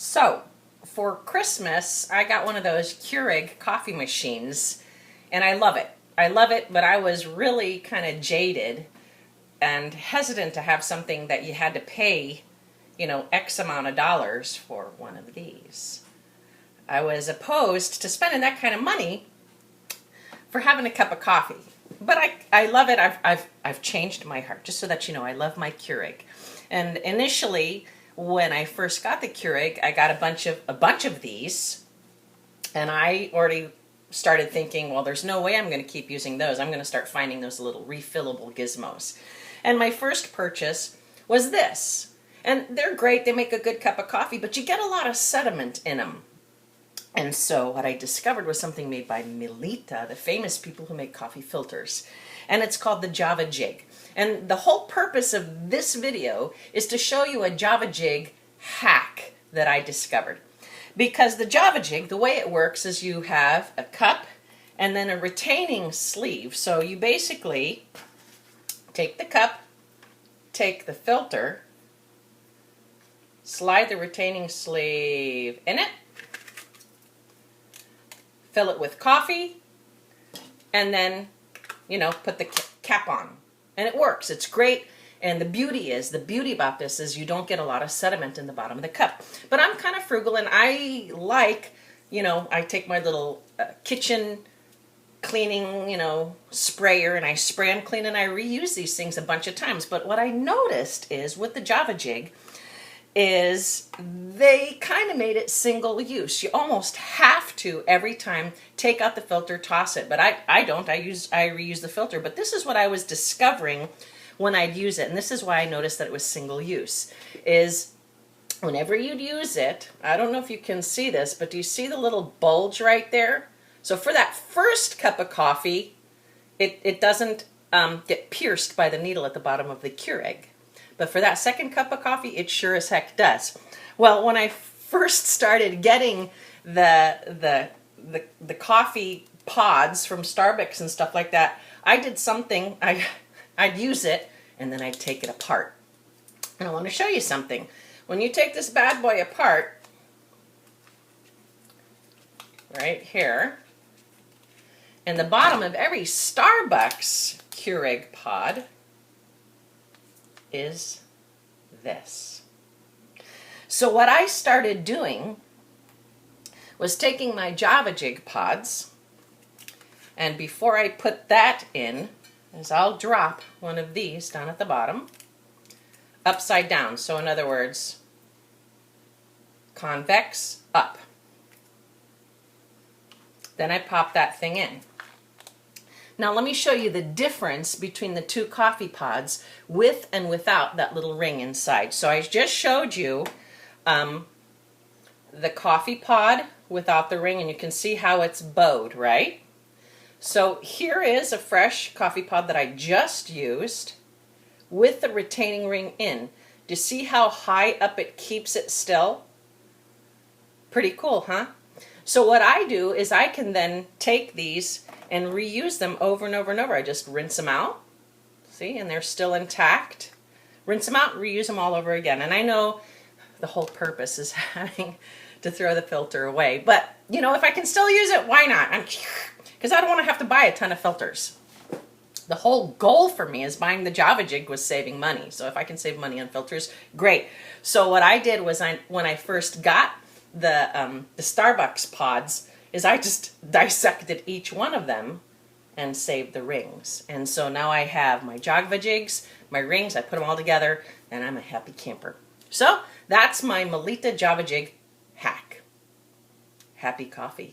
So, for Christmas, I got one of those Keurig coffee machines, and I love it. I love it, but I was really kind of jaded and hesitant to have something that you had to pay, X amount of dollars for one of these. I was opposed to spending that kind of money for having a cup of coffee. But I love it. I've changed my heart, just so that you know. I love my Keurig. And initially, when I first got the Keurig, I got a bunch of these, and I already started thinking, well, there's no way I'm going to keep using those. I'm going to start finding those little refillable gizmos. And my first purchase was this. And they're great. They make a good cup of coffee, but you get a lot of sediment in them. And so what I discovered was something made by Melitta, the famous people who make coffee filters. And it's called the JavaJig. And the whole purpose of this video is to show you a JavaJig hack that I discovered. Because the JavaJig, the way it works is you have a cup and then a retaining sleeve. So you basically take the cup, take the filter, slide the retaining sleeve in it, fill it with coffee, and then, put the cap on. And it works. It's great. And the beauty about this is you don't get a lot of sediment in the bottom of the cup. But I'm kind of frugal, and I like, I take my little kitchen cleaning, sprayer, and I spray and clean, and I reuse these things a bunch of times. But what I noticed is with the JavaJig is they kind of made it single use. You almost have to every time take out the filter, toss it. But I don't. I reuse the filter. But this is what I was discovering when I'd use it, and this is why I noticed that it was single use, is whenever you'd use it, I don't know if you can see this, but do you see the little bulge right there? So for that first cup of coffee, it doesn't get pierced by the needle at the bottom of the Keurig. But for that second cup of coffee, it sure as heck does. Well, when I first started getting the coffee pods from Starbucks and stuff like that, I did something. I'd use it, and then I'd take it apart. And I want to show you something. When you take this bad boy apart, right here, in the bottom of every Starbucks Keurig pod is this. So what I started doing was taking my JavaJig pods, and before I put that in, is I'll drop one of these down at the bottom, upside down. So in other words, convex up. Then I pop that thing in. Now let me show you the difference between the two coffee pods with and without that little ring inside. So I just showed you the coffee pod without the ring, and you can see how it's bowed, right? So here is a fresh coffee pod that I just used with the retaining ring in. Do you see how high up it keeps it still? Pretty cool, huh? So what I do is I can then take these and reuse them over and over and over. I just rinse them out, see, and they're still intact. Rinse them out, reuse them all over again. And I know the whole purpose is having to throw the filter away, but if I can still use it, why not? Because I don't want to have to buy a ton of filters. The whole goal for me is buying the JavaJig was saving money. So if I can save money on filters, great. So what I did was when I first got the Starbucks pods, is I just dissected each one of them and saved the rings. And so now I have my JavaJigs, my rings, I put them all together, and I'm a happy camper. So that's my Melitta JavaJig hack. Happy coffee.